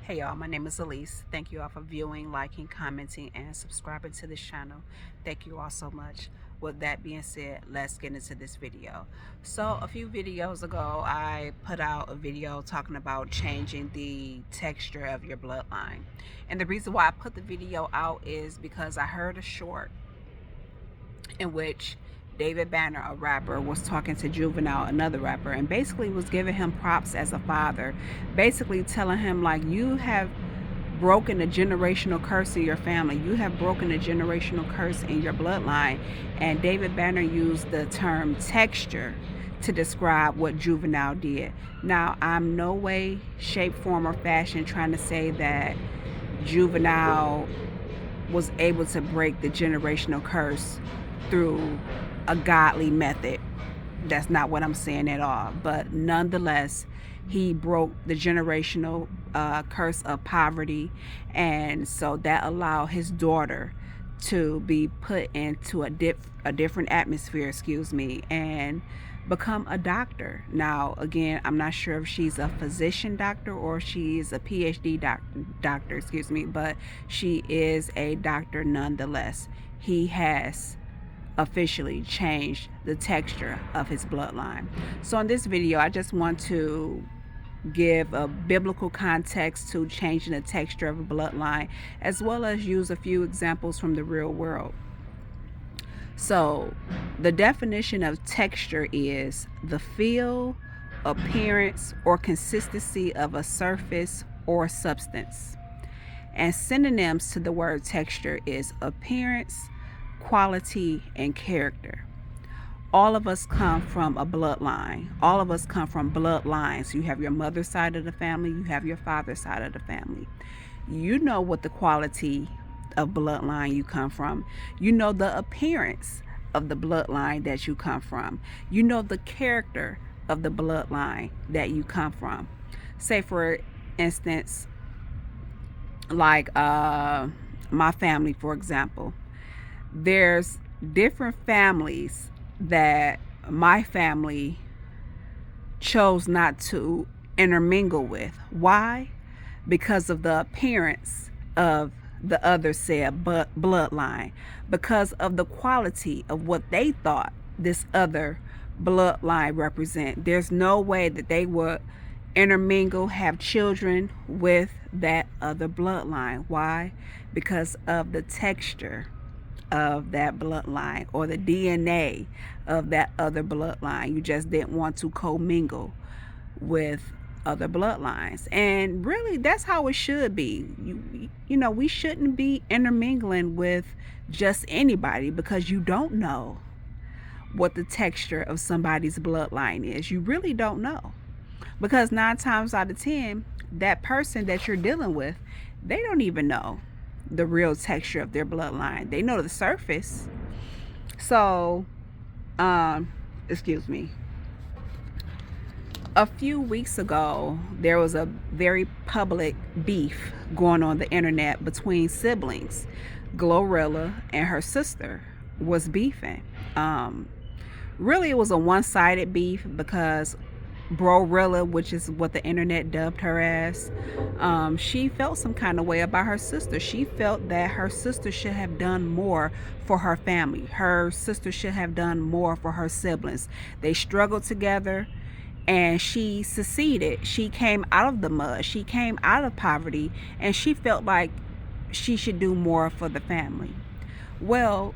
Hey y'all, my name is Elise. Thank you all for viewing, liking, commenting, and subscribing to this channel. Thank you all so much. With that being said, let's get into this video. So a few videos ago, I put out a video talking about changing the texture of your bloodline. And the reason why I put the video out is because I heard a short in which David Banner, a rapper, was talking to Juvenile, another rapper, and basically was giving him props as a father, basically telling him, like, you have broken a generational curse in your family. You have broken a generational curse in your bloodline. And David Banner used the term texture to describe what Juvenile did. Now, I'm no way, shape, form, or fashion trying to say that Juvenile was able to break the generational curse through a godly method. That's not what I'm saying at all. But nonetheless, he broke the generational curse of poverty, and so that allowed his daughter to be put into a different atmosphere, and become a doctor. Now, again, I'm not sure if she's a physician doctor or she's a PhD doctor, but she is a doctor nonetheless. He has officially changed the texture of his bloodline. So in this video, I just want to give a biblical context to changing the texture of a bloodline, as well as use a few examples from the real world. So the definition of texture is the feel, appearance, or consistency of a surface or substance. And synonyms to the word texture is appearance, quality, and character. All of us come from a bloodline. All of us come from bloodlines. You have your mother's side of the family, you have your father's side of the family. You know what the quality of bloodline you come from. You know the appearance of the bloodline that you come from. You know the character of the bloodline that you come from. Say, for instance, like my family, for example. There's different families that my family chose not to intermingle with. Why? Because of the appearance of the other said bloodline, because of the quality of what they thought this other bloodline represent. There's no way that they would intermingle, have children with that other bloodline. Why? Because of the texture of that bloodline, or the DNA of that other bloodline. You just didn't want to commingle with other bloodlines. And really, that's how it should be. You know, we shouldn't be intermingling with just anybody, because you don't know what the texture of somebody's bloodline is. You really don't know, because 9 times out of 10, that person that you're dealing with, they don't even know the real texture of their bloodline. They know the surface. So excuse me, a few weeks ago, there was a very public beef going on the internet between siblings. Glorilla and her sister was beefing. Really, it was a one-sided beef, because Brorilla, which is what the internet dubbed her as, she felt some kind of way about her sister. She felt that her sister should have done more for her family. Her sister should have done more for her siblings. They struggled together, and she succeeded. She came out of the mud. She came out of poverty, and she felt like she should do more for the family. Well,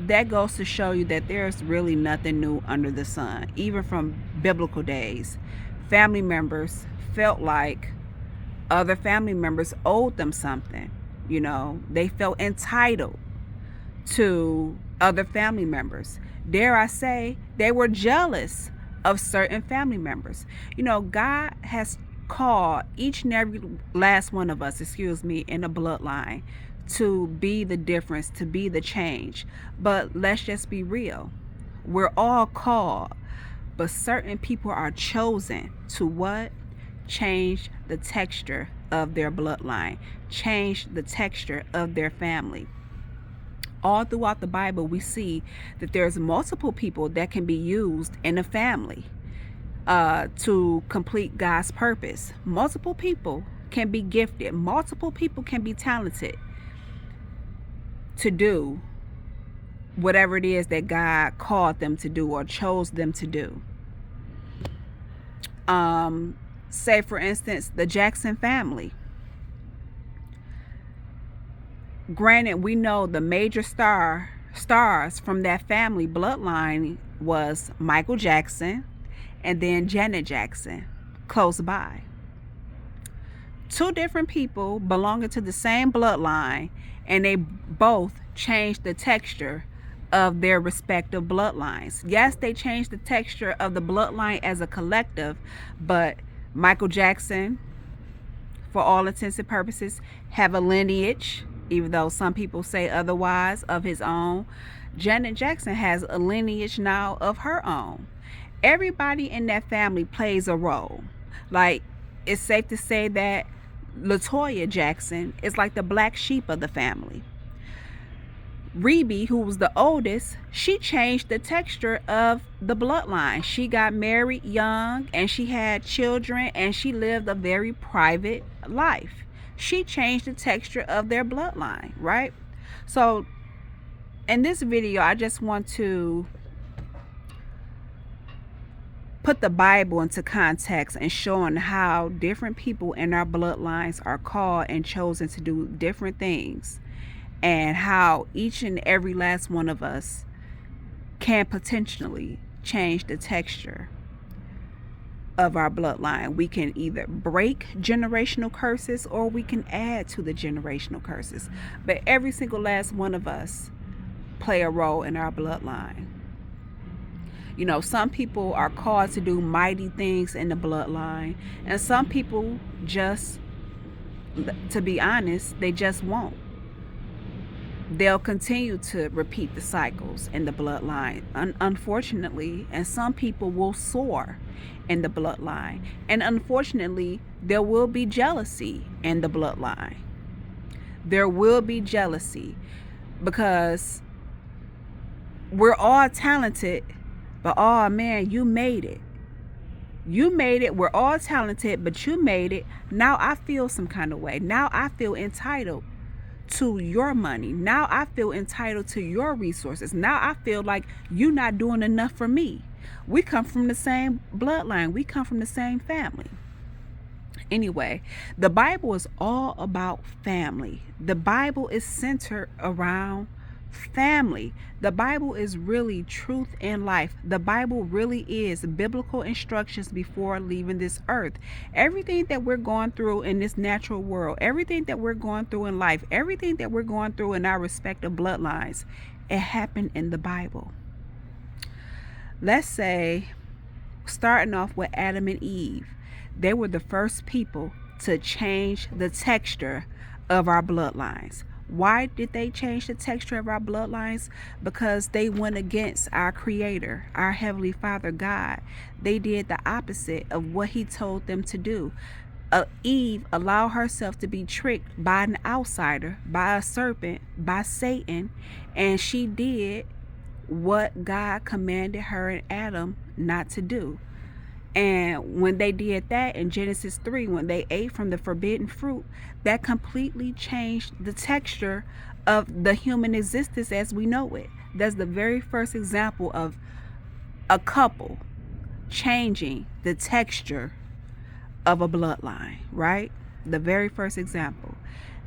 that goes to show you that there's really nothing new under the sun. Even from biblical days, family members felt like other family members owed them something. You know, they felt entitled to other family members. Dare I say, they were jealous of certain family members. You know, God has called each and every last one of us, in a bloodline, to be the difference, to be the change. But let's just be real. We're all called, but certain people are chosen to what? Change the texture of their bloodline, change the texture of their family. All throughout the Bible, we see that there's multiple people that can be used in a family to complete God's purpose. Multiple people can be gifted. Multiple people can be talented to do whatever it is that God called them to do or chose them to do. Say for instance, the Jackson family. Granted, we know the major stars from that family bloodline was Michael Jackson and then Janet Jackson, close by. Two different people belonging to the same bloodline, and they both changed the texture of their respective bloodlines. Yes, they changed the texture of the bloodline as a collective, but Michael Jackson, for all intents and purposes, have a lineage, even though some people say otherwise, of his own. Janet Jackson has a lineage now of her own. Everybody in that family plays a role. Like, it's safe to say that LaToya Jackson is like the black sheep of the family. Rebe, who was the oldest, she changed the texture of the bloodline. She got married young and she had children and she lived a very private life. She changed the texture of their bloodline, right? So in this video, I just want to put the Bible into context and showing how different people in our bloodlines are called and chosen to do different things, and how each and every last one of us can potentially change the texture of our bloodline. We can either break generational curses or we can add to the generational curses, but every single last one of us play a role in our bloodline. You know, some people are called to do mighty things in the bloodline, and some people just, to be honest, they just won't. They'll continue to repeat the cycles in the bloodline, unfortunately, and some people will soar in the bloodline. And unfortunately, there will be jealousy in the bloodline. There will be jealousy because we're all talented, but oh man, you made it. You made it. We're all talented, but you made it. Now I feel some kind of way. Now I feel entitled to your money. Now I feel entitled to your resources. Now I feel like you're not doing enough for me. We come from the same bloodline. We come from the same family. Anyway, the Bible is all about family. The Bible is centered around family. The Bible is really truth and life. The Bible really is biblical instructions before leaving this earth. Everything that we're going through in this natural world, everything that we're going through in life, everything that we're going through in our respective bloodlines, it happened in the Bible. Let's say, starting off with Adam and Eve, they were the first people to change the texture of our bloodlines. Why did they change the texture of our bloodlines? Because they went against our Creator, our Heavenly Father God. They did the opposite of what He told them to do. Eve allowed herself to be tricked by an outsider, by a serpent, by Satan, and she did what God commanded her and Adam not to do. And when they did that in Genesis 3, when they ate from the forbidden fruit, that completely changed the texture of the human existence as we know it. That's the very first example of a couple changing the texture of a bloodline, right? The very first example.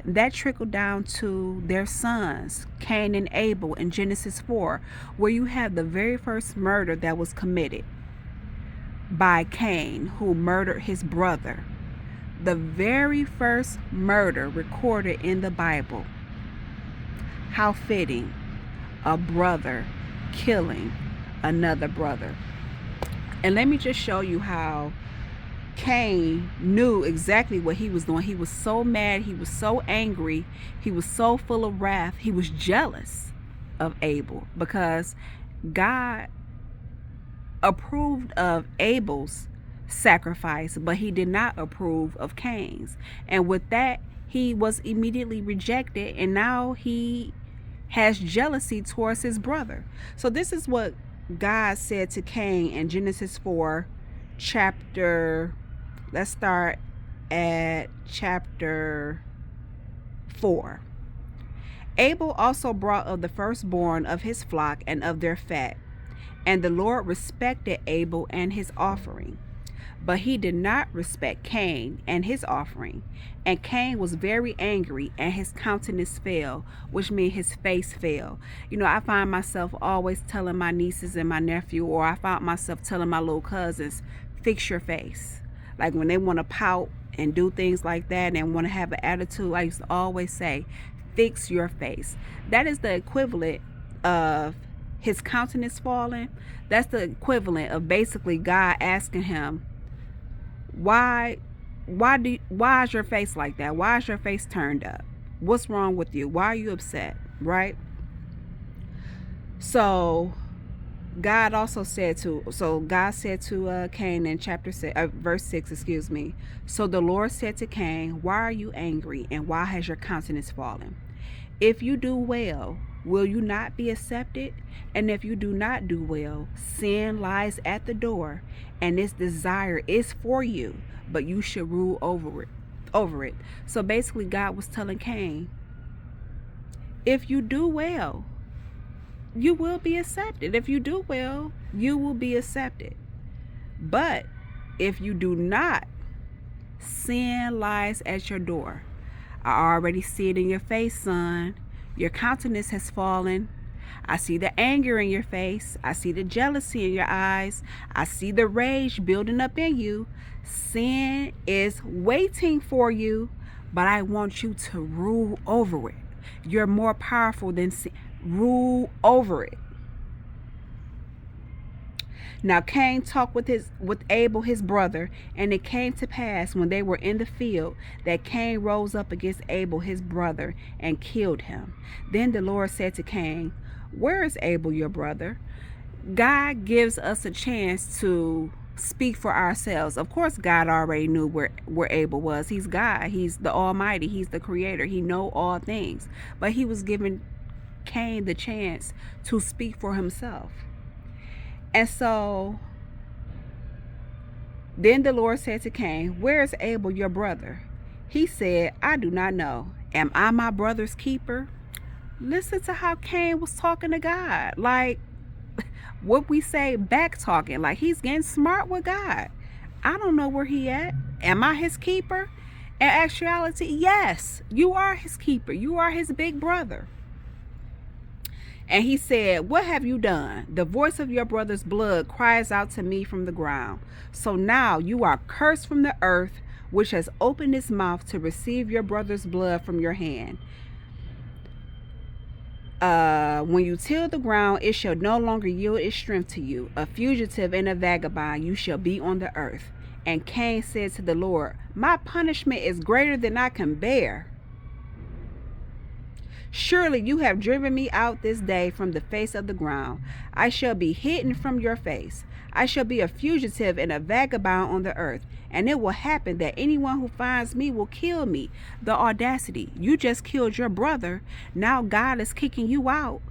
That trickled down to their sons, Cain and Abel, in Genesis 4, where you have the very first murder that was committed by Cain, who murdered his brother. The very first murder recorded in the Bible. How fitting, a brother killing another brother. And let me just show you how Cain knew exactly what he was doing. He was so mad, he was so angry, he was so full of wrath, he was jealous of Abel because God approved of Abel's sacrifice, but He did not approve of Cain's. And with that, he was immediately rejected, and now he has jealousy towards his brother. So this is what God said to Cain in Genesis 4, chapter, let's start at chapter 4. Abel also brought of the firstborn of his flock and of their fat, and the Lord respected Abel and his offering. But he did not respect Cain and his offering. And Cain was very angry, and his countenance fell, which means his face fell. You know, I find myself always telling my nieces and my nephew, or I found myself telling my little cousins, fix your face. Like when they want to pout and do things like that and want to have an attitude, I used to always say, fix your face. That is the equivalent of his countenance falling. That's the equivalent of basically God asking him, why is your face like that? Why is your face turned up? What's wrong with you? Why are you upset? Right? So God said to Cain in chapter 6, verse 6, excuse me. So the Lord said to Cain, why are you angry, and why has your countenance fallen? If you do well, will you not be accepted? And if you do not do well, sin lies at the door, and its desire is for you, but you should rule over it. So basically God was telling Cain, if you do well, you will be accepted. If you do well, you will be accepted. But if you do not, sin lies at your door. I already see it in your face, son. Your countenance has fallen. I see the anger in your face. I see the jealousy in your eyes. I see the rage building up in you. Sin is waiting for you, but I want you to rule over it. You're more powerful than sin. Rule over it. Now Cain talked with Abel his brother, and it came to pass when they were in the field that Cain rose up against Abel his brother and killed him. Then the Lord said to Cain, where is Abel your brother? God gives us a chance to speak for ourselves. Of course, God already knew where Abel was. He's God. He's the Almighty. He's the Creator. He knows all things. But he was giving Cain the chance to speak for himself. And so then the Lord said to Cain, where is Abel your brother? He said, I do not know. Am I my brother's keeper? Listen to how Cain was talking to God. Like what we say, back talking. Like he's getting smart with God. I don't know where he at. Am I his keeper? In actuality, yes, you are his keeper. You are his big brother. And he said, what have you done? The voice of your brother's blood cries out to me from the ground. So now you are cursed from the earth, which has opened its mouth to receive your brother's blood from your hand. When you till the ground, it shall no longer yield its strength to you. A fugitive and a vagabond you shall be on the earth. And Cain said to the Lord, my punishment is greater than I can bear. Surely you have driven me out this day from the face of the ground. I shall be hidden from your face. I shall be a fugitive and a vagabond on the earth. And it will happen that anyone who finds me will kill me. The audacity. You just killed your brother. Now God is kicking you out.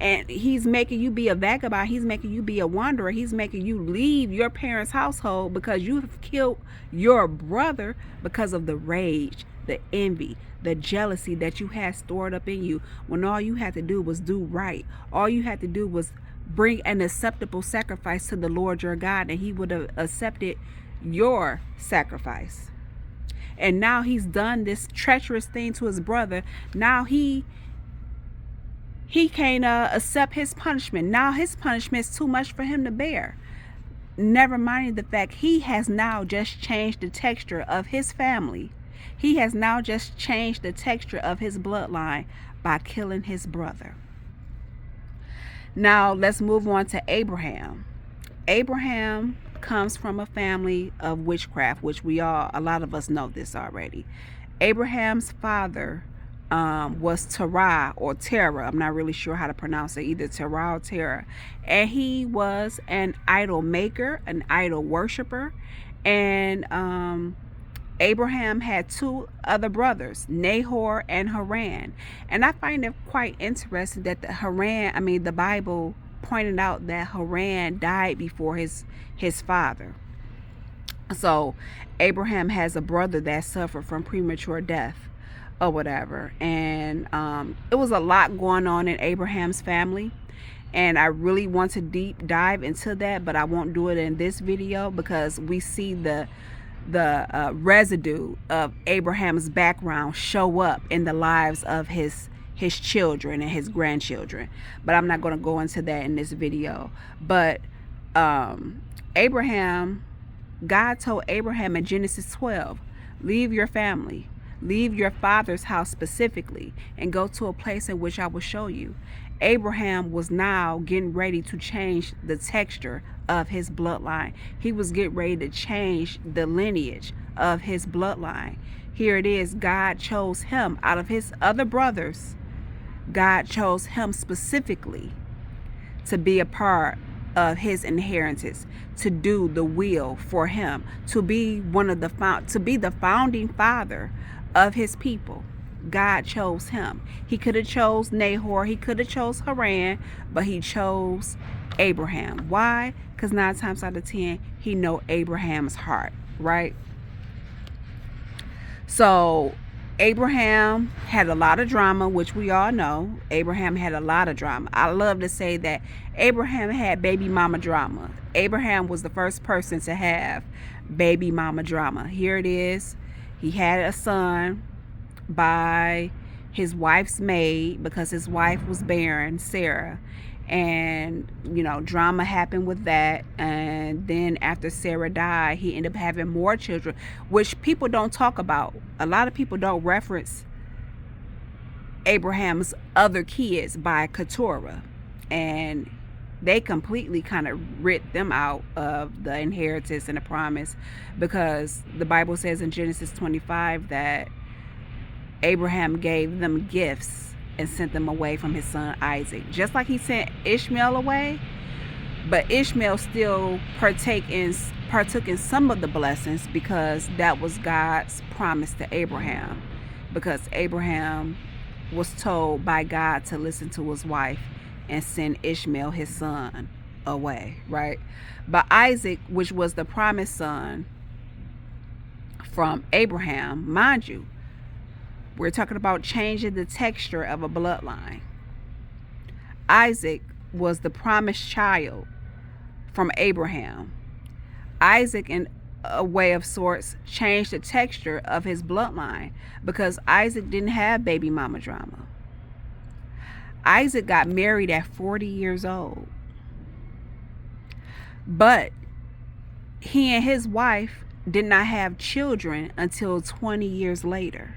And he's making you be a vagabond. He's making you be a wanderer. He's making you leave your parents' household because you have killed your brother because of the rage, the envy, the jealousy that you had stored up in you, when all you had to do was do right. All you had to do was bring an acceptable sacrifice to the Lord your God, and he would have accepted your sacrifice. And now he's done this treacherous thing to his brother. Now he can't accept his punishment. Now his punishment is too much for him to bear. Never minding the fact he has now just changed the texture of his family. He has now just changed the texture of his bloodline by killing his brother. Now let's move on to Abraham. Abraham comes from a family of witchcraft, which a lot of us know this already. Abraham's father was Terah or Terah. I'm not really sure how to pronounce it, either Terah or Terah. And he was an idol maker, an idol worshiper. And Abraham had two other brothers, Nahor and Haran. And I find it quite interesting that the Bible pointed out that Haran died before his father. So Abraham has a brother that suffered from premature death or whatever. And it was a lot going on in Abraham's family. And I really want to deep dive into that, but I won't do it in this video because we see the residue of Abraham's background show up in the lives of his children and his grandchildren. But I'm not going to go into that in this video. But Abraham, God told Abraham in Genesis 12, leave your family, leave your father's house specifically, and go to a place in which I will show you. Abraham was now getting ready to change the texture of his bloodline. He was getting ready to change the lineage of his bloodline. Here it is. God chose him out of his other brothers. God chose him specifically to be a part of his inheritance, to do the will for him, to be the founding father of his people. God chose him. He could have chose Nahor, he could have chose Haran, but he chose Abraham. Why? Because 9 times out of 10, he know Abraham's heart, right? So Abraham had a lot of drama, which we all know. Abraham had a lot of drama. I love to say that Abraham had baby mama drama. Abraham was the first person to have baby mama drama. Here it is. He had a son by his wife's maid because his wife was barren, Sarah. And, you know, drama happened with that. And then after Sarah died, he ended up having more children, which people don't talk about. A lot of people don't reference Abraham's other kids by Keturah. And they completely kind of ripped them out of the inheritance and the promise, because the Bible says in Genesis 25 that Abraham gave them gifts and sent them away from his son Isaac, just like he sent Ishmael away. But Ishmael still partook in some of the blessings, because that was God's promise to Abraham, because Abraham was told by God to listen to his wife and send Ishmael, his son, away, right? But Isaac, which was the promised son from Abraham, mind you, we're talking about changing the texture of a bloodline. Isaac was the promised child from Abraham. Isaac, in a way of sorts, changed the texture of his bloodline, because Isaac didn't have baby mama drama. Isaac got married at 40 years old. But he and his wife did not have children until 20 years later.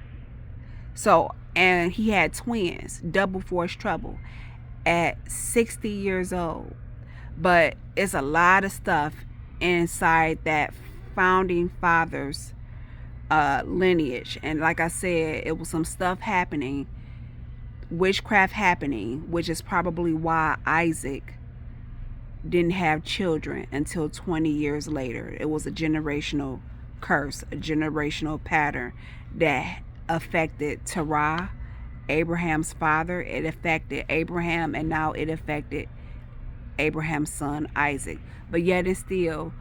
So, and he had twins, double for his trouble, at 60 years old. But it's a lot of stuff inside that founding father's lineage. And like I said, it was some stuff happening, witchcraft happening, which is probably why Isaac didn't have children until 20 years later. It was a generational curse, a generational pattern that affected Terah, Abraham's father. It affected Abraham, and now it affected Abraham's son Isaac. But yet and still,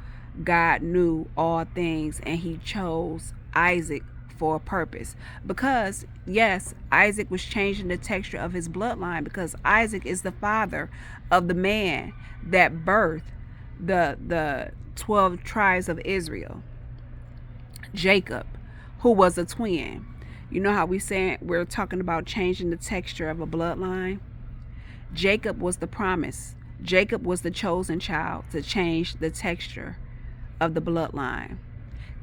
God knew all things, and he chose Isaac for a purpose. Because yes, Isaac was changing the texture of his bloodline, because Isaac is the father of the man that birthed the 12 tribes of Israel, Jacob, who was a twin. You know how we're talking about changing the texture of a bloodline? Jacob was the promise. Jacob was the chosen child to change the texture of the bloodline.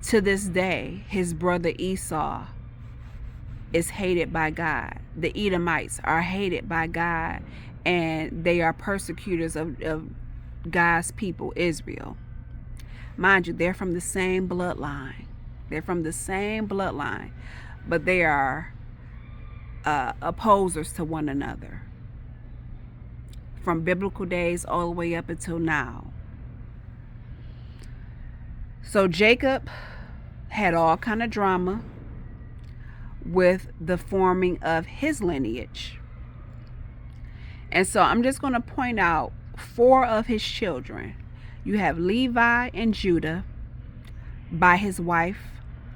To this day, his brother Esau is hated by God. The Edomites are hated by God, and they are persecutors of God's people, Israel. Mind you, they're from the same bloodline. They're from the same bloodline, but they are opposers to one another from biblical days all the way up until now. So Jacob had all kind of drama with the forming of his lineage. And so I'm just going to point out 4 of his children. You have Levi and Judah, by his wife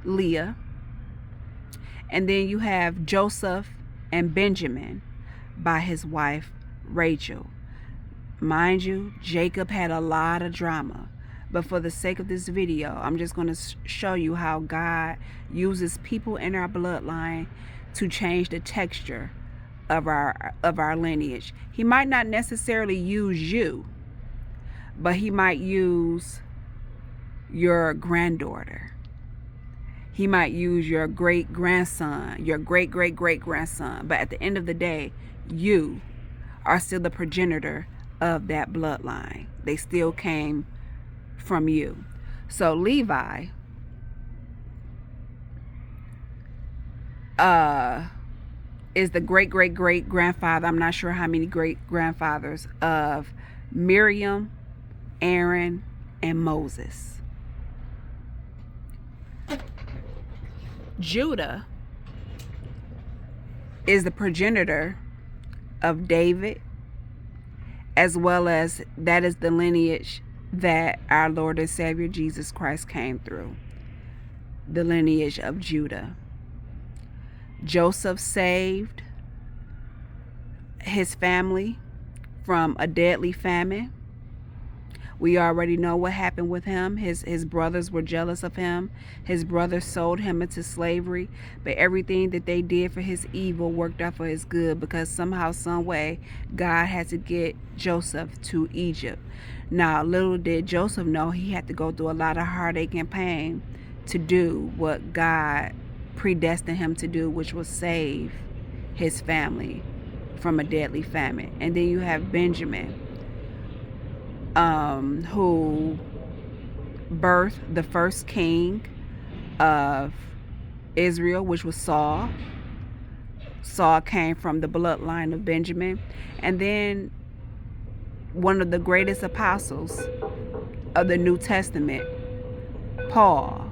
Leah. And then you have Joseph and Benjamin by his wife Rachel. Mind you, Jacob had a lot of drama. But for the sake of this video, I'm just going to show you how God uses people in our bloodline to change the texture of our lineage. He might not necessarily use you, but he might use your granddaughter. He might use your great-grandson, your great-great-great-grandson. But at the end of the day, you are still the progenitor of that bloodline. They still came from you. So Levi is the great-great-great-grandfather, I'm not sure how many great-grandfathers, of Miriam, Aaron, and Moses. Judah is the progenitor of David, as well as that is the lineage that our Lord and Savior Jesus Christ came through, the lineage of Judah. Joseph saved his family from a deadly famine. We already know what happened with him. His brothers were jealous of him. His brothers sold him into slavery. But everything that they did for his evil worked out for his good, because somehow, some way, God had to get Joseph to Egypt. Now, little did Joseph know he had to go through a lot of heartache and pain to do what God predestined him to do, which was save his family from a deadly famine. And then you have Benjamin, who birthed the first king of Israel, which was Saul. Saul came from the bloodline of Benjamin. And then one of the greatest apostles of the New Testament, Paul,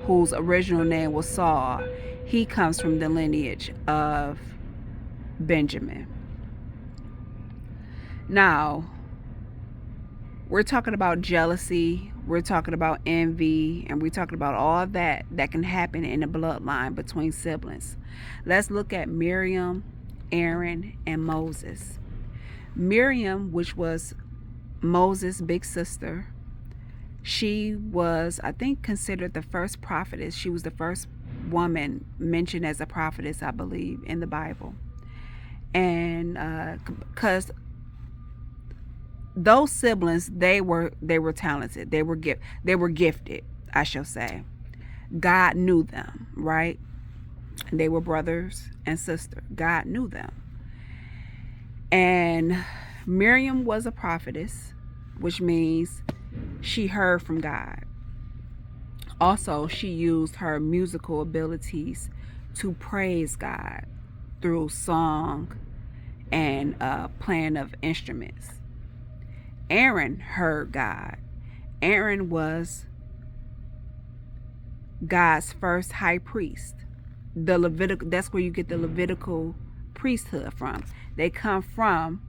whose original name was Saul, he comes from the lineage of Benjamin. Now, we're talking about jealousy, we're talking about envy, and we're talking about all that can happen in the bloodline between siblings. Let's look at Miriam, Aaron, and Moses. Miriam, which was Moses' big sister, she was, I think, considered the first prophetess. She was the first woman mentioned as a prophetess, I believe, in the Bible. And because those siblings, they were talented. They were gifted, I shall say. God knew them, right? They were brothers and sisters. God knew them. And Miriam was a prophetess, which means she heard from God. Also, she used her musical abilities to praise God through song and playing of instruments. Aaron heard God. Aaron was God's first high priest. The Levitical, that's where you get the Levitical priesthood from. They come from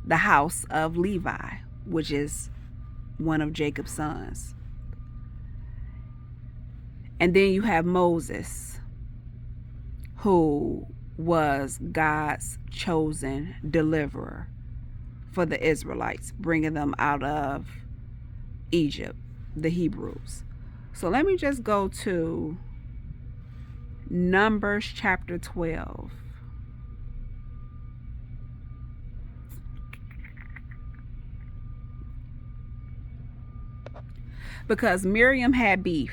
the house of Levi, which is one of Jacob's sons. And then you have Moses, who was God's chosen deliverer for the Israelites, bringing them out of Egypt, the Hebrews. So let me just go to Numbers chapter 12. Because Miriam had beef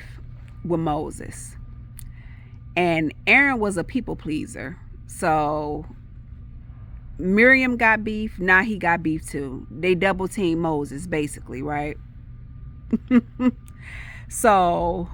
with Moses, and Aaron was a people pleaser. So Miriam got beef, now he got beef too. They double team Moses, basically, right? So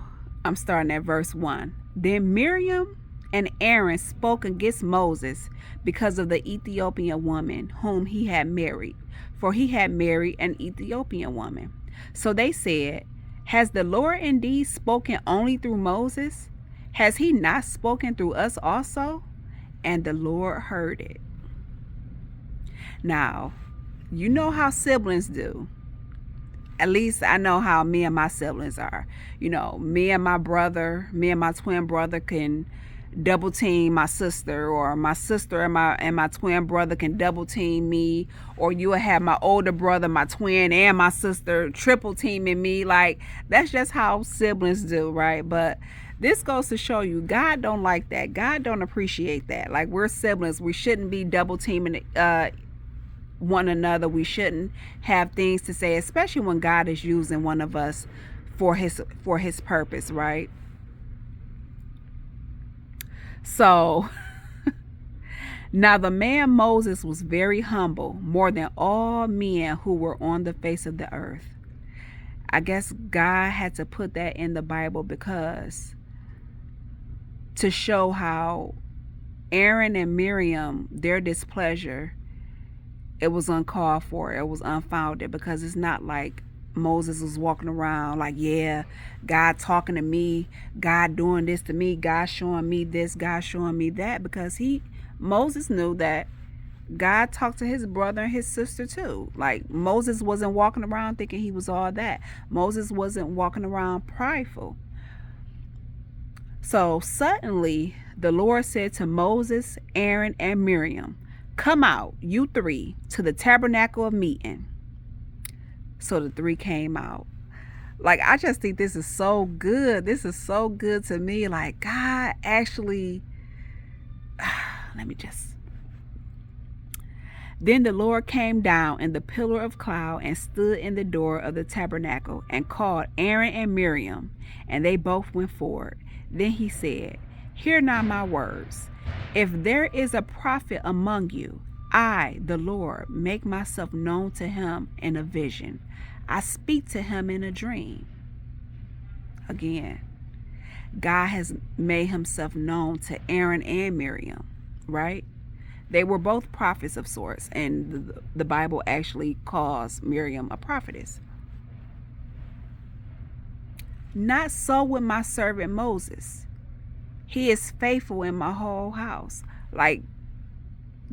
I'm starting at verse 1. Then Miriam and Aaron spoke against Moses because of the Ethiopian woman whom he had married, for he had married an Ethiopian woman. So they said, has the Lord indeed spoken only through Moses? Has he not spoken through us also? And the Lord heard it. Now, you know how siblings do. at least I know how me and my siblings are. You know, me and my twin brother can double team my sister, or my sister and my twin brother can double team me, or you will have my older brother, my twin, and my sister triple teaming me. Like, that's just how siblings do, right? But this goes to show you God don't like that. God don't appreciate that. Like, we're siblings, we shouldn't be double teaming one another. We shouldn't have things to say, especially when God is using one of us for his purpose, right? So now the man Moses was very humble, more than all men who were on the face of the earth. I guess God had to put that in the Bible because to show how Aaron and Miriam, their displeasure, it was uncalled for, it was unfounded, because it's not like Moses was walking around like, yeah, God talking to me, God doing this to me, God showing me this, God showing me that, because Moses knew that God talked to his brother and his sister too. Like, Moses wasn't walking around thinking he was all that. Moses wasn't walking around prideful. So suddenly the Lord said to Moses, Aaron, and Miriam, come out, you three, to the tabernacle of meeting. So the three came out. Like, I just think this is so good. This is so good to me. Like, God actually, Then the Lord came down in the pillar of cloud and stood in the door of the tabernacle and called Aaron and Miriam, and they both went forward. Then he said, hear now my words. If there is a prophet among you, I, the Lord, make myself known to him in a vision. I speak to him in a dream. Again, God has made himself known to Aaron and Miriam, right? They were both prophets of sorts, and the Bible actually calls Miriam a prophetess. Not so with my servant Moses. He is faithful in my whole house. Like,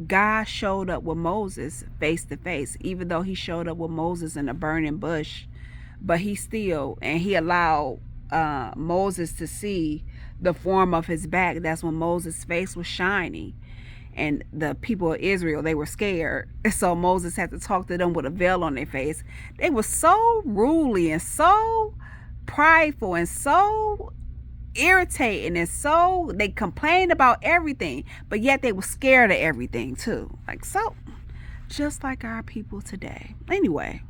God showed up with Moses face to face, even though he showed up with Moses in a burning bush, but he allowed Moses to see the form of his back. That's when Moses' face was shining. And the people of Israel, they were scared. So Moses had to talk to them with a veil on their face. They were so ruly and so prideful and so irritating, and so they complained about everything, but yet they were scared of everything too. Like, so just like our people today. Anyway,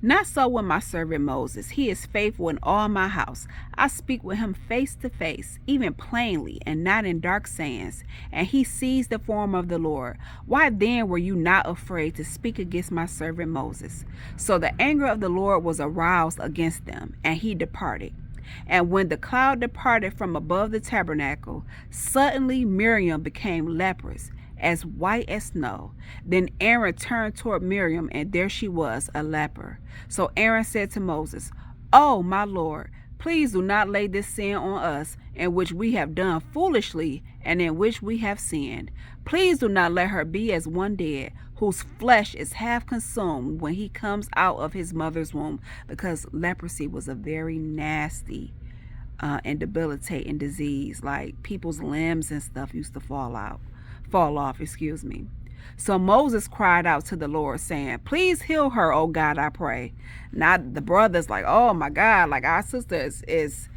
not so with my servant Moses. He is faithful in all my house. I speak with him face to face, even plainly, and not in dark sayings, and he sees the form of the Lord. Why then were you not afraid to speak against my servant Moses? So the anger of the Lord was aroused against them, and he departed. And when the cloud departed from above the tabernacle, suddenly Miriam became leprous, as white as snow. Then Aaron turned toward Miriam, and there she was, a leper. So Aaron said to Moses, oh, my Lord, please do not lay this sin on us, in which we have done foolishly and in which we have sinned. Please do not let her be as one dead, whose flesh is half consumed when he comes out of his mother's womb. Because leprosy was a very nasty and debilitating disease. Like, people's limbs and stuff used to fall off. So Moses cried out to the Lord, saying, please heal her, O God, I pray. Now the brothers like, oh my God, like, our sister is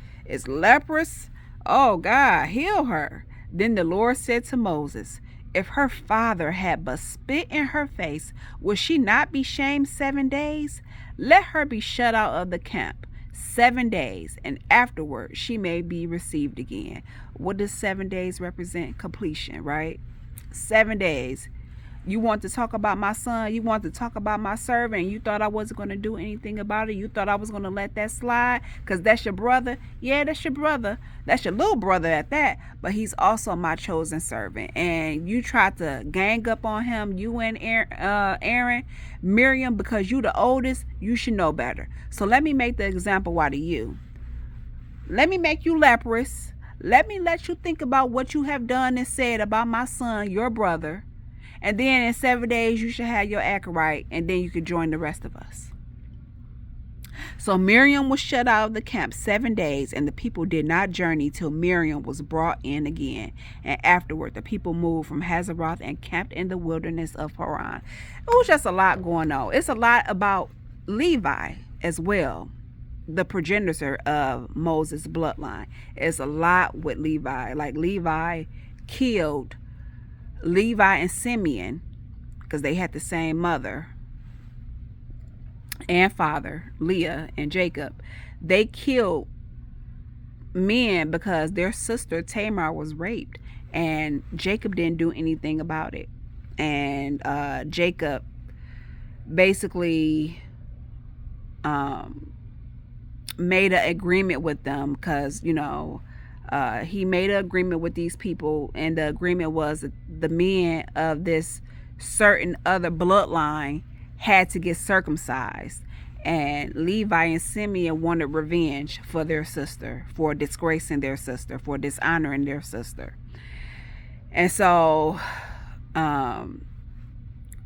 leprous. Oh God, heal her. Then the Lord said to Moses, if her father had but spit in her face, would she not be shamed 7 days? Let her be shut out of the camp 7 days, and afterward she may be received again. What does 7 days represent? Completion, right? 7 days. You want to talk about my son, you want to talk about my servant, and you thought I wasn't going to do anything about it? You thought I was going to let that slide because that's your brother? Yeah, that's your brother. That's your little brother at that, but he's also my chosen servant. And you tried to gang up on him, you and Aaron, Miriam, because you the oldest, you should know better. So let me make the example out of you. Let me make you leprous. Let me let you think about what you have done and said about my son, your brother. And then in 7 days, you should have your act right, and then you could join the rest of us. So Miriam was shut out of the camp 7 days, and the people did not journey till Miriam was brought in again. And afterward, the people moved from Hazeroth and camped in the wilderness of Paran. It was just a lot going on. It's a lot about Levi as well, the progenitor of Moses' bloodline. It's a lot with Levi. Like Levi killed Levi and Simeon because they had the same mother and father, Leah and Jacob. They killed men because their sister Tamar was raped, and Jacob didn't do anything about it. And Jacob basically made an agreement with them because, you know, he made an agreement with these people, and the agreement was that the men of this certain other bloodline had to get circumcised, and Levi and Simeon wanted revenge for their sister, for disgracing their sister, for dishonoring their sister. And so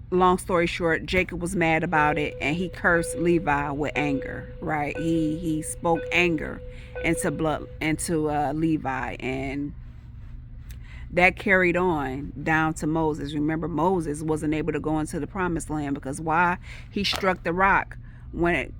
long story short, Jacob was mad about it, and he cursed Levi with anger, right? He spoke anger into Levi, and that carried on down to Moses. Remember, Moses wasn't able to go into the promised land because why? He struck the rock when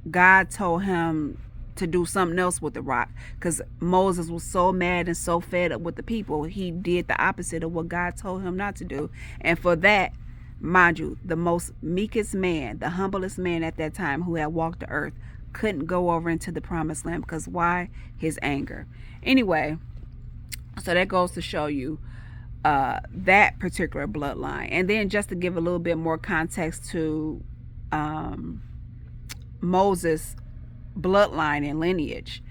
God told him to do something else with the rock, because Moses was so mad and so fed up with the people. He did the opposite of what God told him not to do. And for that, mind you, the most meekest man, the humblest man at that time who had walked the earth, couldn't go over into the promised land because why? His anger. Anyway, so that goes to show you that particular bloodline. And then just to give a little bit more context to Moses' bloodline and lineage,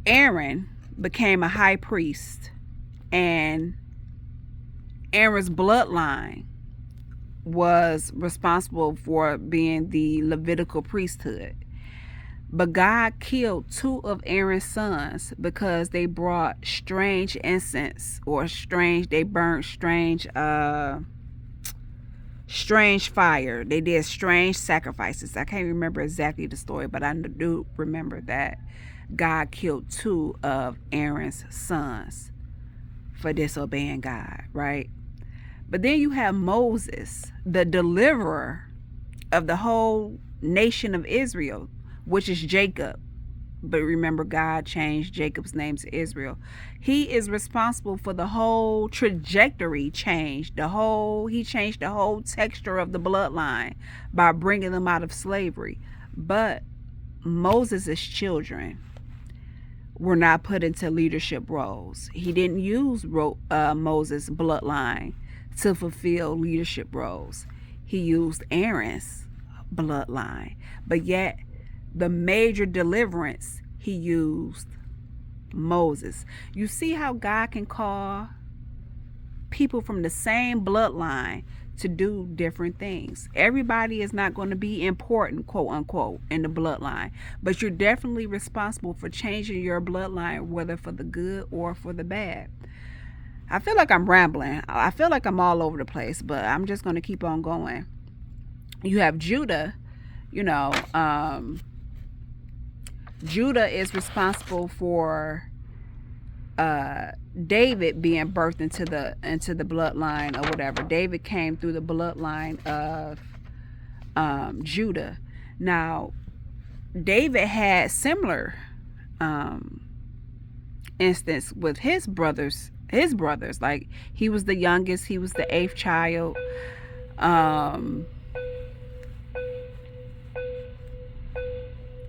Aaron became a high priest, and Aaron's bloodline was responsible for being the Levitical priesthood. But God killed 2 of Aaron's sons because they brought strange incense, or they burned strange fire. They did strange sacrifices. I can't remember exactly the story, but I do remember that God killed 2 of Aaron's sons for disobeying God, right? But then you have Moses, the deliverer of the whole nation of Israel, which is Jacob. But remember, God changed Jacob's name to Israel. He is responsible for the whole trajectory change. He changed the whole texture of the bloodline by bringing them out of slavery. But Moses' children were not put into leadership roles. He didn't use Moses' bloodline to fulfill leadership roles. He used Aaron's bloodline. But yet, the major deliverance, he used Moses. You see how God can call people from the same bloodline to do different things. Everybody is not going to be important, quote unquote, in the bloodline, but you're definitely responsible for changing your bloodline, whether for the good or for the bad. I feel like I'm rambling. I feel like I'm all over the place, but I'm just going to keep on going. You have Judah, you know, Judah is responsible for David being birthed into the bloodline or whatever. David came through the bloodline of Judah. Now, David had similar instance with his brothers. Like, he was the youngest, he was the 8th child.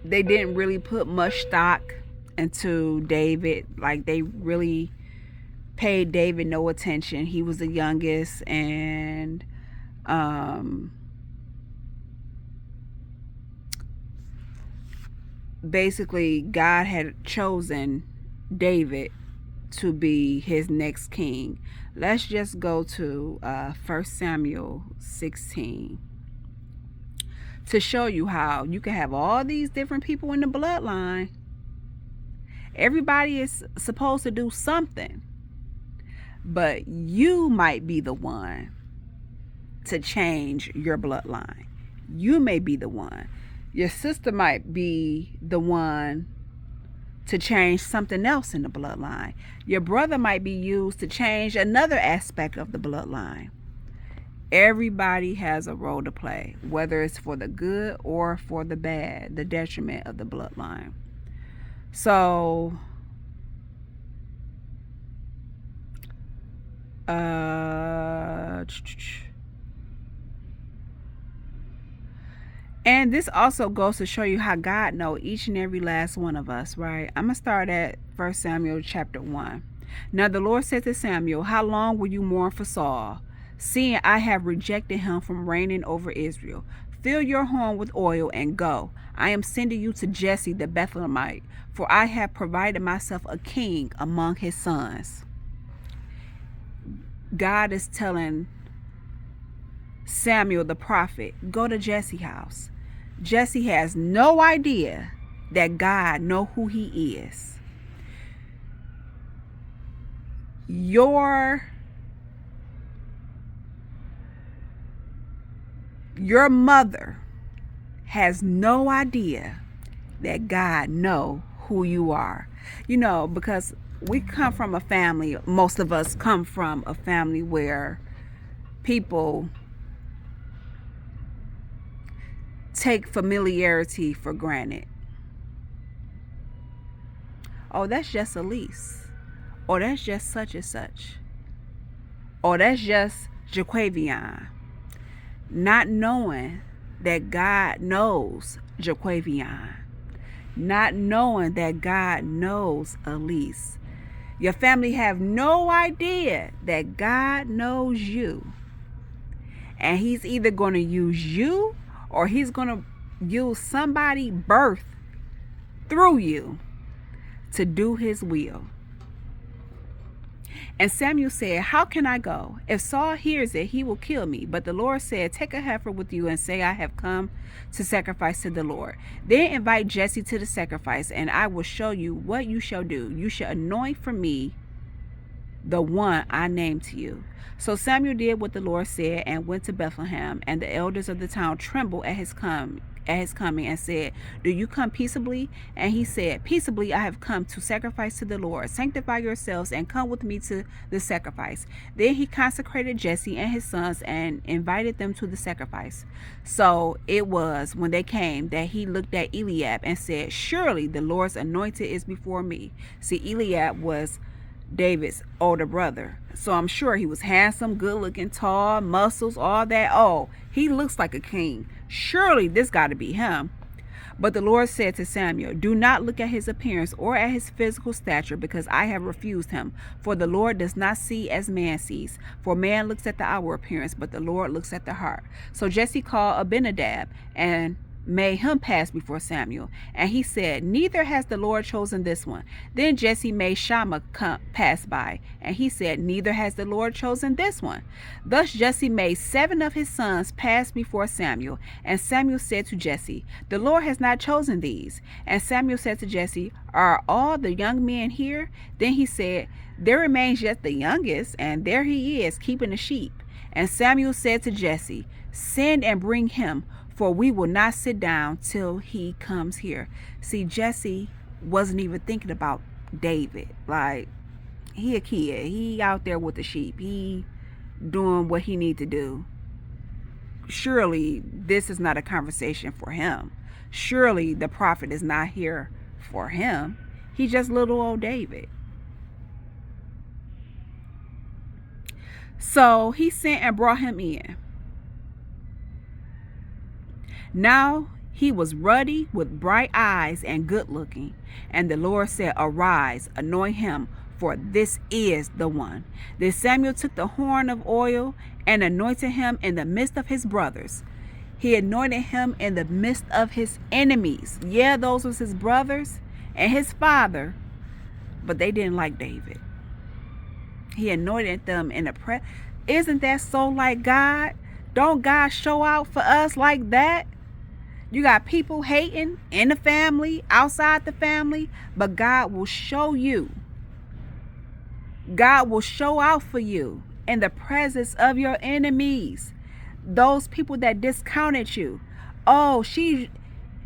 They didn't really put much stock into David. Like, they really paid David no attention. He was the youngest, and basically God had chosen David to be his next king. Let's just go to 1 Samuel 16 to show you how you can have all these different people in the bloodline. Everybody is supposed to do something, but you might be the one to change your bloodline. You may be the one. Your sister might be the one to change something else in the bloodline. Your brother might be used to change another aspect of the bloodline. Everybody has a role to play, whether it's for the good or for the bad, the detriment of the bloodline. So, and this also goes to show you how God knows each and every last one of us, right? I'm going to start at 1 Samuel chapter 1. Now the Lord said to Samuel, how long will you mourn for Saul, seeing I have rejected him from reigning over Israel? Fill your horn with oil and go. I am sending you to Jesse the Bethlehemite, for I have provided myself a king among his sons. God is telling Samuel the prophet, go to Jesse's house. Jesse has no idea that God knows who he is. Your mother has no idea that God knows who you are. You know, because we come from a family, most of us come from a family where people take familiarity for granted. Oh, that's just Elise. Or that's just such and such. Or that's just Jaquavion. Not knowing that God knows Jaquavion. Not knowing that God knows Elise. Your family have no idea that God knows you. And he's either going to use you or he's going to use somebody birthed through you to do his will. And Samuel said, how can I go? If Saul hears it, he will kill me. But the Lord said, take a heifer with you and say, I have come to sacrifice to the Lord. Then invite Jesse to the sacrifice, and I will show you what you shall do. You shall anoint for me the one I named to you. So Samuel did what the Lord said and went to Bethlehem, and the elders of the town trembled at his coming and said, do you come peaceably? And he said, peaceably I have come to sacrifice to the Lord. Sanctify yourselves and come with me to the sacrifice. Then he consecrated Jesse and his sons and invited them to the sacrifice. So it was when they came that he looked at Eliab and said, surely the Lord's anointed is before me. See, Eliab was David's older brother. So I'm sure he was handsome, good looking, tall, muscles, all that. Oh, he looks like a king. Surely this got to be him. But the Lord said to Samuel, do not look at his appearance or at his physical stature, because I have refused him. For the Lord does not see as man sees. For man looks at the outward appearance, but the Lord looks at the heart. So Jesse called Abinadab and made him pass before Samuel. And he said, neither has the Lord chosen this one. Then Jesse made Shammah pass by, and he said, neither has the Lord chosen this one. Thus Jesse made 7 of his sons pass before Samuel. And Samuel said to Jesse, the Lord has not chosen these. And Samuel said to Jesse, are all the young men here? Then he said, there remains yet the youngest, and there he is, keeping the sheep. And Samuel said to Jesse, send and bring him, for we will not sit down till he comes here. See, Jesse wasn't even thinking about David. Like, he a kid. He out there with the sheep. He doing what he need to do. Surely this is not a conversation for him. Surely the prophet is not here for him. He's just little old David. So he sent and brought him in. Now he was ruddy with bright eyes and good looking. And the Lord said, arise, anoint him, for this is the one. Then Samuel took the horn of oil and anointed him in the midst of his brothers. He anointed him in the midst of his enemies. Yeah, those was his brothers and his father, but they didn't like David. He anointed them in the Isn't that so like God? Don't God show out for us like that? You got people hating in the family, outside the family, but God will show you. God will show out for you in the presence of your enemies. those people that discounted you. Oh, she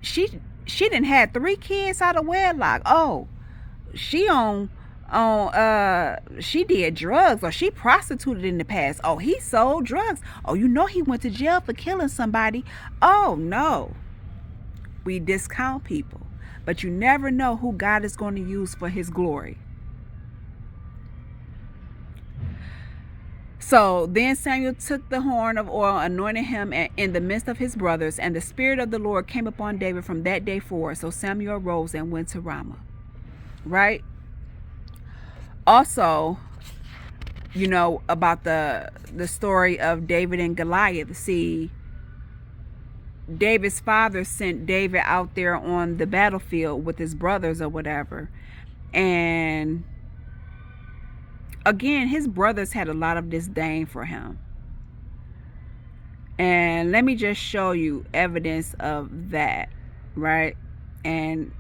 didn't have 3 kids out of wedlock. Oh, she she did drugs, or she prostituted in the past. Oh, he sold drugs. Oh, you know he went to jail for killing somebody. Oh no. We discount people, but you never know who God is going to use for his glory. So then Samuel took the horn of oil, anointed him in the midst of his brothers, and the Spirit of the Lord came upon David from that day forward. So Samuel arose and went to Ramah. Right? Also, you know about the story of David and Goliath. See, David's father sent David out there on the battlefield with his brothers or whatever. And again, his brothers had a lot of disdain for him. And let me just show you evidence of that, right? And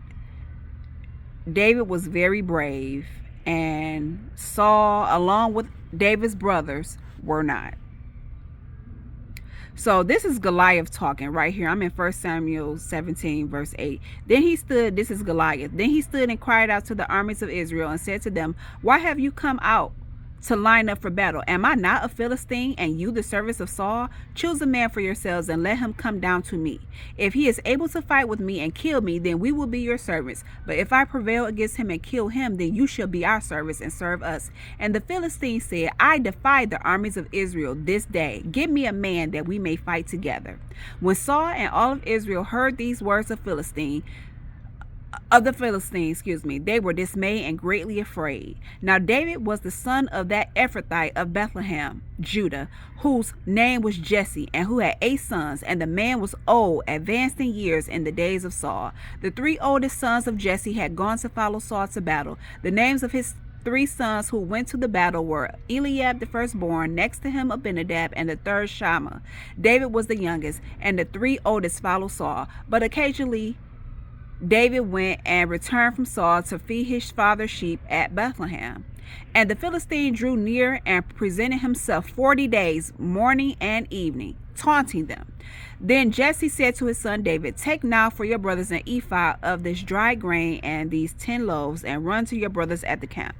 David was very brave, and Saul, along with David's brothers, were not. So this is Goliath talking right here. I'm in 1 Samuel 17 verse 8. Then he stood, this is Goliath. Then he stood and cried out to the armies of Israel and said to them, why have you come out to line up for battle? Am I not a Philistine, and you the servants of Saul? Choose a man for yourselves and let him come down to me. If he is able to fight with me and kill me, then we will be your servants. But if I prevail against him and kill him, then you shall be our servants and serve us. And the Philistines said, I defy the armies of Israel this day. Give me a man that we may fight together. When Saul and all of Israel heard these words of the Philistines, they were dismayed and greatly afraid. Now David was the son of that Ephrathite of Bethlehem, Judah, whose name was Jesse, and who had 8 sons, and the man was old, advanced in years in the days of Saul. The 3 oldest sons of Jesse had gone to follow Saul to battle. The names of his 3 sons who went to the battle were Eliab the firstborn, next to him Abinadab, and the third Shammah. David was the youngest, and the 3 oldest followed Saul, but occasionally David went and returned from Saul to feed his father's sheep at Bethlehem. And the Philistine drew near and presented himself 40 days, morning and evening, taunting them. Then Jesse said to his son David, take now for your brothers an ephah of this dried grain and these 10 loaves, and run to your brothers at the camp.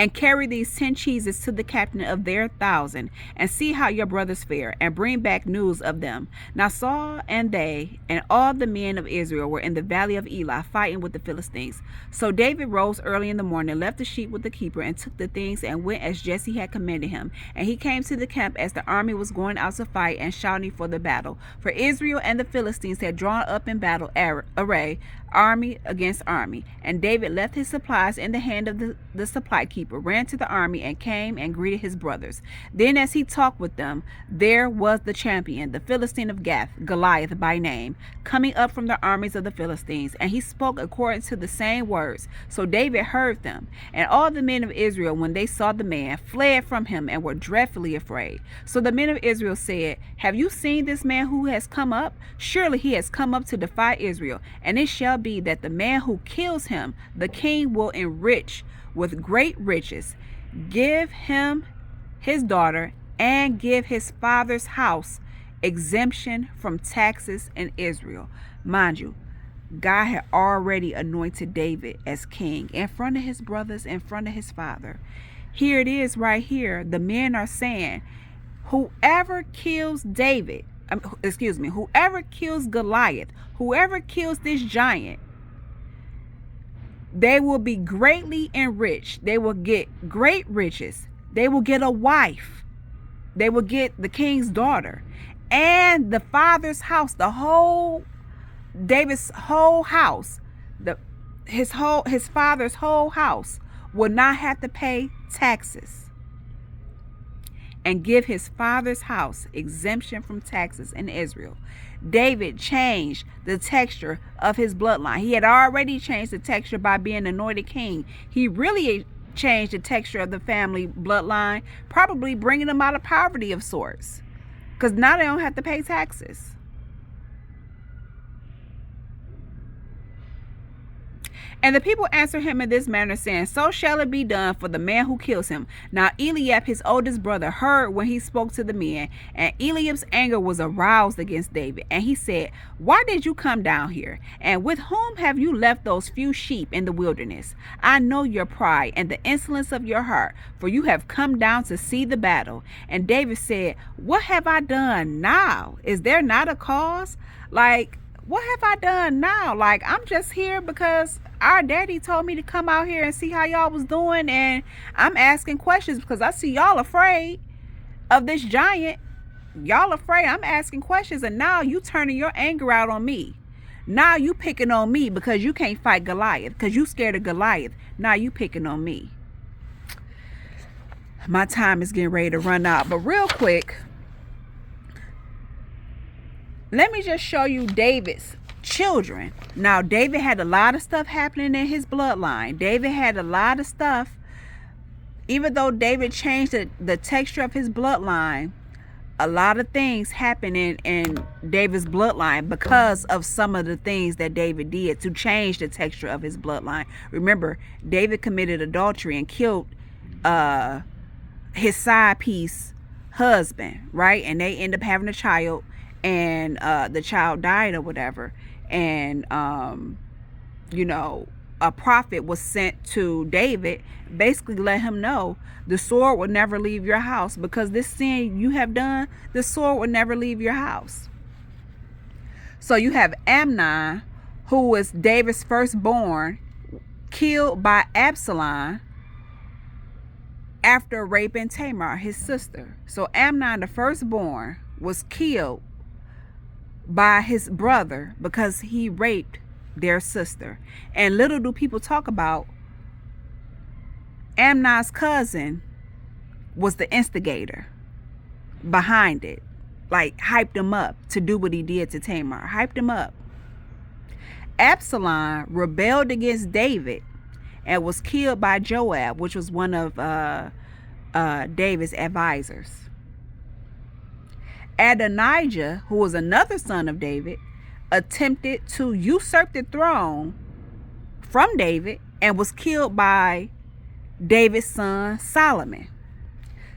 And carry these 10 cheeses to the captain of their 1,000, and see how your brothers fare, and bring back news of them. Now Saul and they and all the men of Israel were in the valley of Elah, fighting with the Philistines. So David rose early in the morning, left the sheep with the keeper, and took the things, and went as Jesse had commanded him. And he came to the camp as the army was going out to fight and shouting for the battle. For Israel and the Philistines had drawn up in battle array, army against army. And David left his supplies in the hand of the supply keeper, ran to the army, and came and greeted his brothers. Then as he talked with them, there was the champion, the Philistine of Gath, Goliath by name, coming up from the armies of the Philistines, and he spoke according to the same words. So David heard them. And all the men of Israel, when they saw the man, fled from him and were dreadfully afraid. So the men of Israel said, have you seen this man who has come up? Surely he has come up to defy Israel. And it shall be that the man who kills him, the king will enrich with great riches, give him his daughter, and give his father's house exemption from taxes in Israel. Mind you, God had already anointed David as king in front of his brothers, in front of his father. Here it is right here. The men are saying, whoever kills David, whoever kills Goliath, whoever kills this giant, they will be greatly enriched. They will get great riches. They will get a wife. They will get the king's daughter, and the father's house, David's whole house, his father's whole house will not have to pay taxes, and give his father's house exemption from taxes in Israel. David changed the texture of his bloodline. He had already changed the texture by being anointed king. He really changed the texture of the family bloodline, probably bringing them out of poverty of sorts, because now they don't have to pay taxes. And the people answered him in this manner, saying, So shall it be done for the man who kills him. Now Eliab, his oldest brother, heard when he spoke to the men, and Eliab's anger was aroused against David. And he said, Why did you come down here? And with whom have you left those few sheep in the wilderness? I know your pride and the insolence of your heart, for you have come down to see the battle. And David said, What have I done now? Is there not a cause? Like, what have I done now? Like, I'm just here because our daddy told me to come out here and see how y'all was doing, and I'm asking questions because I see y'all afraid of this giant. Y'all afraid. I'm asking questions, and now you turning your anger out on me. Now you picking on me because you can't fight Goliath, because you scared of Goliath. Now you picking on me. My time is getting ready to run out, but real quick, let me just show you David's children. Now, David had a lot of stuff happening in his bloodline. David had a lot of stuff. Even though David changed the texture of his bloodline, a lot of things happened in David's bloodline because of some of the things that David did to change the texture of his bloodline. Remember, David committed adultery and killed his side piece husband, right? And they end up having a child, and the child died or whatever. And you know, a prophet was sent to David, basically let him know the sword will never leave your house, because this sin you have done, the sword will never leave your house. So you have Amnon, who was David's firstborn, killed by Absalom after raping Tamar, his sister. So Amnon, the firstborn, was killed by his brother because he raped their sister. And little do people talk about, Amnon's cousin was the instigator behind it. Like, hyped him up to do what he did to Tamar. Hyped him up. Absalom rebelled against David and was killed by Joab, which was one of David's advisors. Adonijah, who was another son of David, attempted to usurp the throne from David and was killed by David's son Solomon.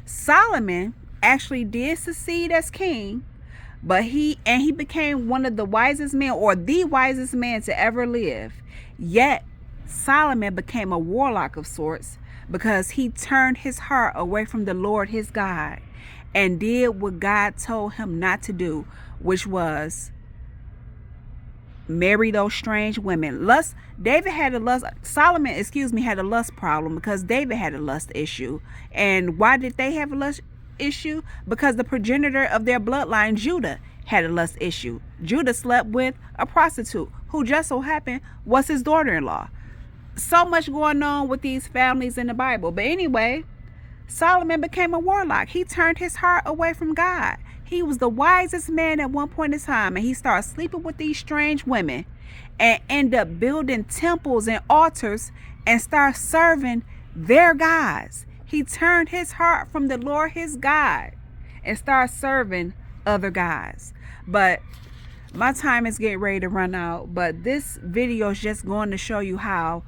Solomon actually did succeed as king, but he became one of the wisest men, or the wisest man to ever live. Yet Solomon became a warlock of sorts because he turned his heart away from the Lord his God and did what God told him not to do, which was marry those strange women. Solomon had a lust problem because David had a lust issue. And why did they have a lust issue? Because the progenitor of their bloodline, Judah, had a lust issue. Judah slept with a prostitute who just so happened was his daughter-in-law. So much going on with these families in the Bible. But anyway, Solomon became a warlock. He turned his heart away from God. He was the wisest man at one point in time, and he started sleeping with these strange women and end up building temples and altars and start serving their gods. He turned his heart from the Lord his God and started serving other gods. But my time is getting ready to run out, but this video is just going to show you how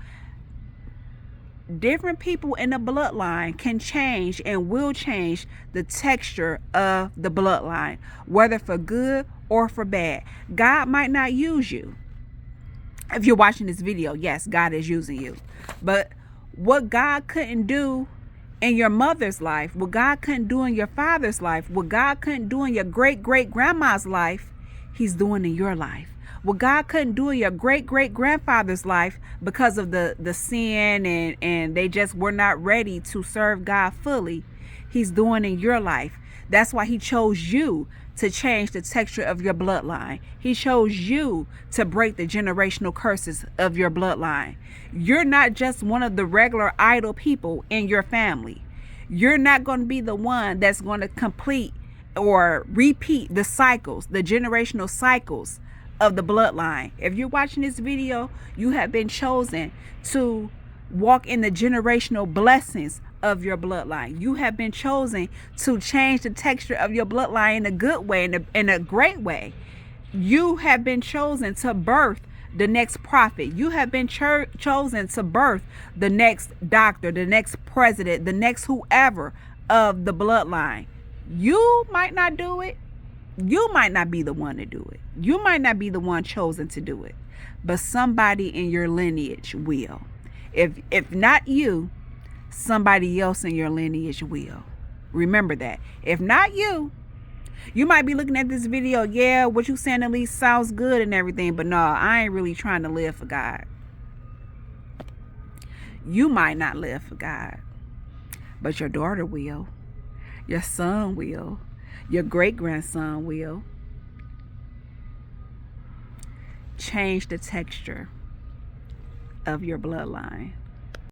different people in the bloodline can change and will change the texture of the bloodline, whether for good or for bad. God might not use you. If you're watching this video, yes, God is using you. But what God couldn't do in your mother's life, what God couldn't do in your father's life, what God couldn't do in your great-great-grandma's life, he's doing in your life. What God couldn't do in your great-great-grandfather's life because of the sin and they just were not ready to serve God fully, he's doing in your life. That's why he chose you to change the texture of your bloodline. He chose you to break the generational curses of your bloodline. You're not just one of the regular idle people in your family. You're not going to be the one that's going to complete or repeat the cycles, the generational cycles of the bloodline. If you're watching this video, you have been chosen to walk in the generational blessings of your bloodline. You have been chosen to change the texture of your bloodline in a good way, in a great way. You have been chosen to birth the next prophet. You have been chosen to birth the next doctor, the next president, the next whoever of the bloodline. You might not do it. You might not be the one to do it. You might not be the one chosen to do it. But somebody in your lineage will. If not you, somebody else in your lineage will. Remember that. If not you, you might be looking at this video, yeah, what you saying at least sounds good and everything, but no, I ain't really trying to live for God. You might not live for God, but your daughter will. Your son will. Your great-grandson will. Change the texture of your bloodline.